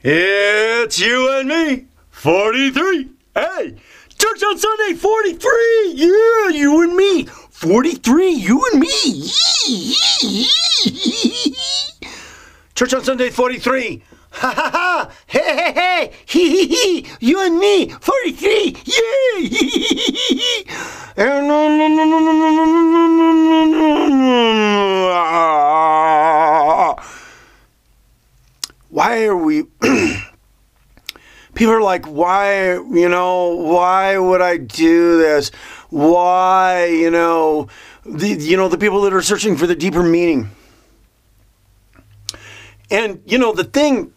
It's you and me, 43. Hey, Church on Sunday, 43. Yeah, you and me, 43. You and me. Church on Sunday, 43. Ha ha ha! Hey hey hey! Hee hee hee! You and me, 43! Yay! Why are we? People are like, why? Why would I do this? Why? The people that are searching for the deeper meaning. And the thing.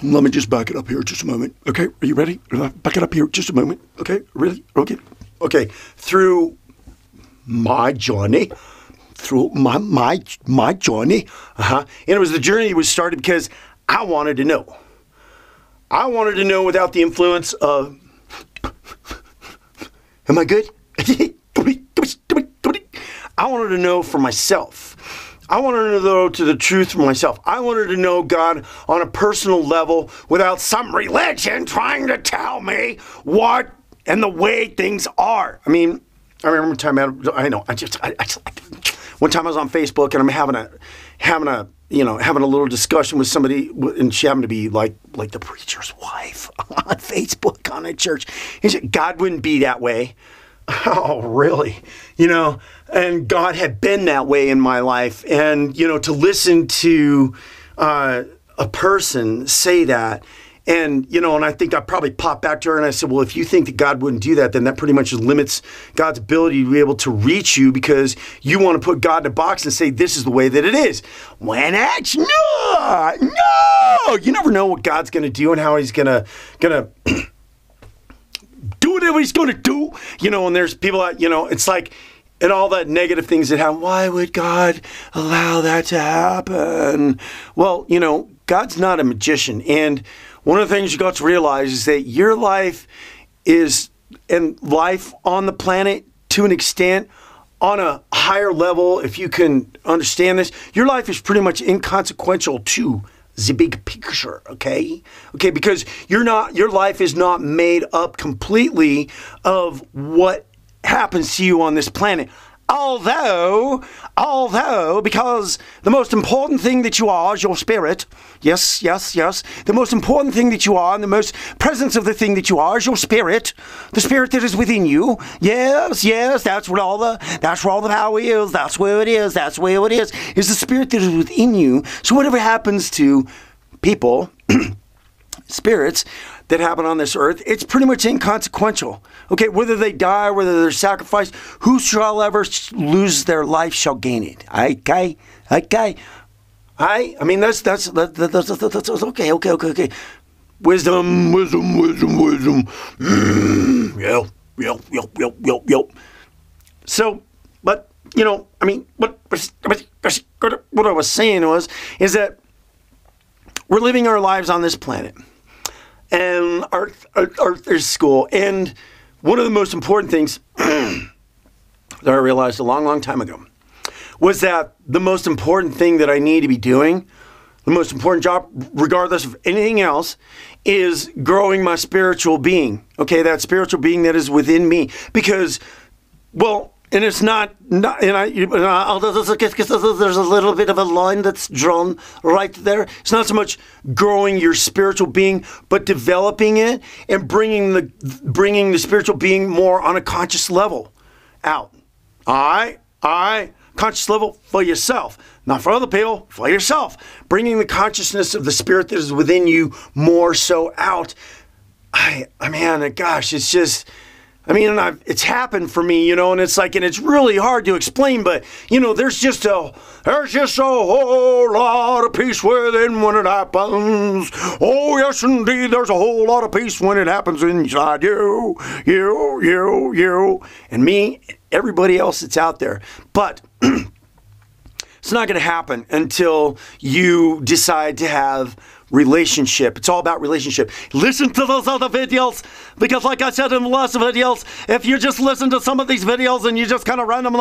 Let me just back it up here just a moment. Okay, are you ready? Back it up here just a moment. Okay, really? Okay. Through my journey, my journey, and it was the journey that was started because I wanted to know. I wanted to know without the influence of. Am I good? I wanted to know for myself. I wanted to know to the truth for myself. I wanted to know God on a personal level without some religion trying to tell me what and the way things are. I mean, I remember one time one time I was on Facebook and I'm having a little discussion with somebody, and she happened to be like the preacher's wife on Facebook on a church. He said, God wouldn't be that way. Oh, really? And God had been that way in my life. And, to listen to a person say that, and I think I probably popped back to her and I said, well, if you think that God wouldn't do that, then that pretty much limits God's ability to be able to reach you because you want to put God in a box and say, this is the way that it is. When it's not. No! You never know what God's going to do and how he's going to do whatever he's going to do, and there's people that, it's like, and all that negative things that happen. Why would God allow that to happen? Well, God's not a magician. And one of the things you got to realize is that your life is, and life on the planet to an extent, on a higher level, if you can understand this, your life is pretty much inconsequential to the big picture, okay? Okay, because your life is not made up completely of what happens to you on this planet. Although, because the most important thing that you are is your spirit. Yes. The most important thing that you are, and the most presence of the thing that you are is your spirit. The spirit that is within you. Yes. That's where all the power is. That's where it is. Is the spirit that is within you. So whatever happens to people, spirits that happen on this earth, it's pretty much inconsequential. Okay, whether they die, whether they're sacrificed, who shall ever lose their life shall gain it. Okay. I mean that's okay. Wisdom. Yep. So, but I mean, what I was saying is that we're living our lives on this planet. And Earth is school. And one of the most important things that I realized a long time ago was that the most important thing that I need to be doing, the most important job, regardless of anything else, is growing my spiritual being. Okay, that spiritual being that is within me. Because, well, and it's not and there's a little bit of a line that's drawn right there. It's not so much growing your spiritual being, but developing it and bringing the spiritual being more on a conscious level out. All right, conscious level for yourself, not for other people, for yourself. Bringing the consciousness of the spirit that is within you more so out. Gosh, it's just. It's happened for me, and it's like, and it's really hard to explain, but, there's just a whole lot of peace within when it happens. Oh, yes, indeed, there's a whole lot of peace when it happens inside you, and me, everybody else that's out there. But it's not going to happen until you decide to have relationship. It's all about relationship. Listen to those other videos, because like I said in the last videos, if you just listen to some of these videos and you just kind of random,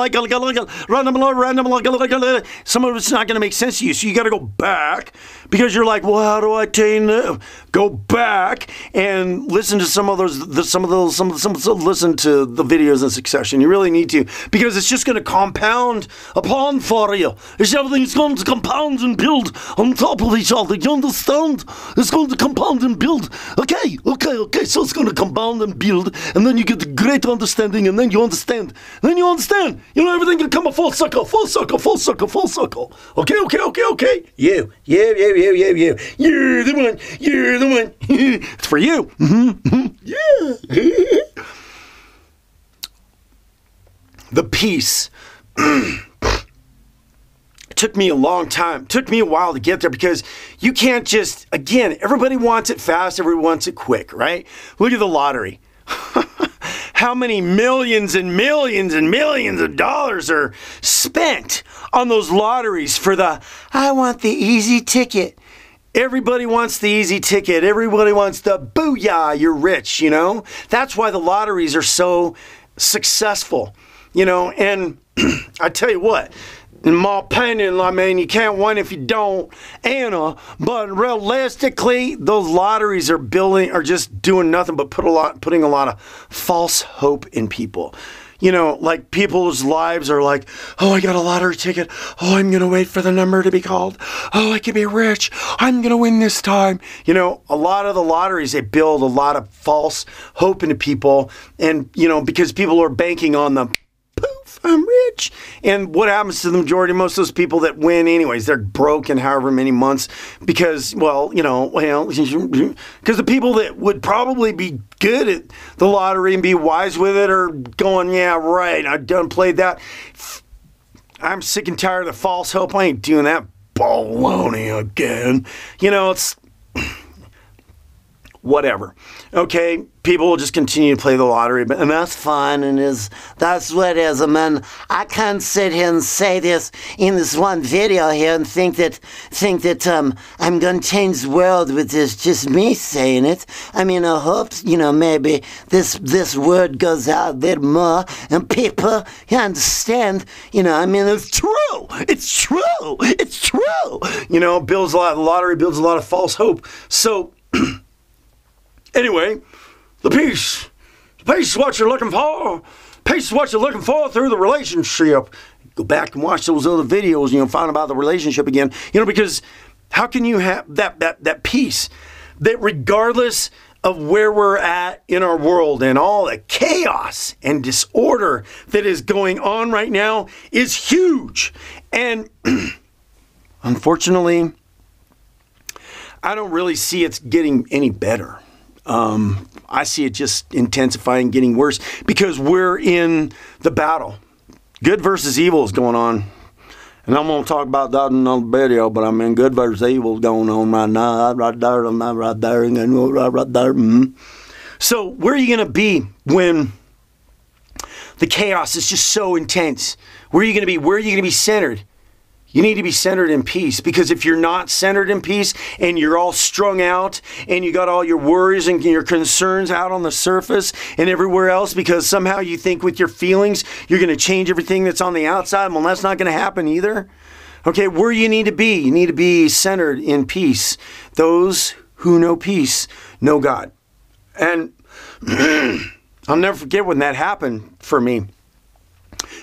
some of it's not going to make sense to you. So you got to go back, because you're like, well, how do I attain this? Go back and listen to some of those, listen to the videos in succession. You really need to, because it's just going to compound upon for you. Everything's going to compound and build on top of each other. You understand? It's going to compound and build. Okay. So it's going to compound and build, and then you get the great understanding, and then you understand. You know, everything can come a full circle. Okay. You. You're the one. It's for you. Yeah. The peace. Took me a long time. Took me a while to get there, because you can't just, again, everybody wants it fast, everybody wants it quick, right? Look at the lottery. How many millions and millions and millions of dollars are spent on those lotteries for I want the easy ticket. Everybody wants the easy ticket. Everybody wants the booyah, you're rich, you know? That's why the lotteries are so successful, you know? And I tell you what, in my opinion, I mean, you can't win if you don't, Anna. But realistically, those lotteries are just doing nothing but putting a lot of false hope in people. You know, like people's lives are like, oh, I got a lottery ticket. Oh, I'm going to wait for the number to be called. Oh, I can be rich. I'm going to win this time. You know, a lot of the lotteries, they build a lot of false hope into people. And, you know, because people are banking on the poof, I'm rich. And what happens to the majority of most of those people that win anyways? They're broke in however many months, because, because the people that would probably be good at the lottery and be wise with it are going, yeah, right, I done played that. I'm sick and tired of the false hope. I ain't doing that baloney again. You know, it's whatever. Okay, people will just continue to play the lottery, and that's fine, and that's what it is. I mean, I can't sit here and say this in this one video here and think that I'm going to change the world with this, just me saying it. I mean, I hope, maybe this word goes out a bit more, and people understand, it's true. It's true. It's true. Builds a lot, the lottery builds a lot of false hope. So, anyway, the peace is what you're looking for. Peace is what you're looking for through the relationship. Go back and watch those other videos, find about the relationship again. Because how can you have that peace that regardless of where we're at in our world and all the chaos and disorder that is going on right now is huge. And unfortunately, I don't really see it's getting any better. I see it just intensifying, getting worse, because we're in the battle. Good versus evil is going on. And I'm going to talk about that in another video, but good versus evil is going on right now. Right there, I'm not right there, and right there. So where are you going to be when the chaos is just so intense? Where are you going to be? Where are you going to be centered? You need to be centered in peace, because if you're not centered in peace and you're all strung out and you got all your worries and your concerns out on the surface and everywhere else, because somehow you think with your feelings you're going to change everything that's on the outside, well, that's not going to happen either. Okay, where you need to be centered in peace. Those who know peace know God. And I'll never forget when that happened for me.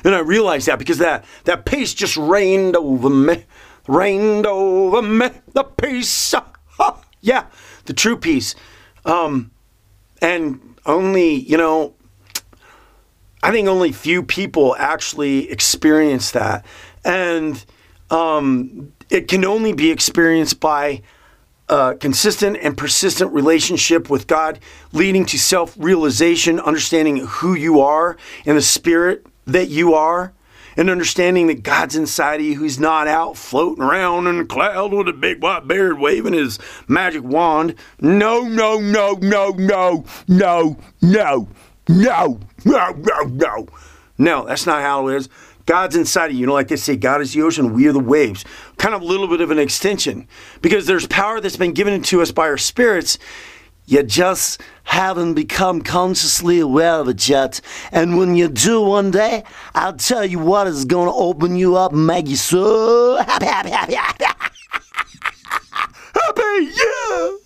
And I realized that because that peace just rained over me. The peace. Yeah, the true peace. And only, I think only few people actually experience that. And it can only be experienced by a consistent and persistent relationship with God, leading to self-realization, understanding who you are in the spirit that you are, and understanding that God's inside of you, who's not out floating around in a cloud with a big white beard waving his magic wand. No. No, that's not how it is. God's inside of you. You know, like they say, God is the ocean, we are the waves. Kind of a little bit of an extension. Because there's power that's been given to us by our spirits, you just haven't become consciously aware of it yet. And when you do one day, I'll tell you what is going to open you up and make you so happy, happy, happy, happy. Happy, yeah!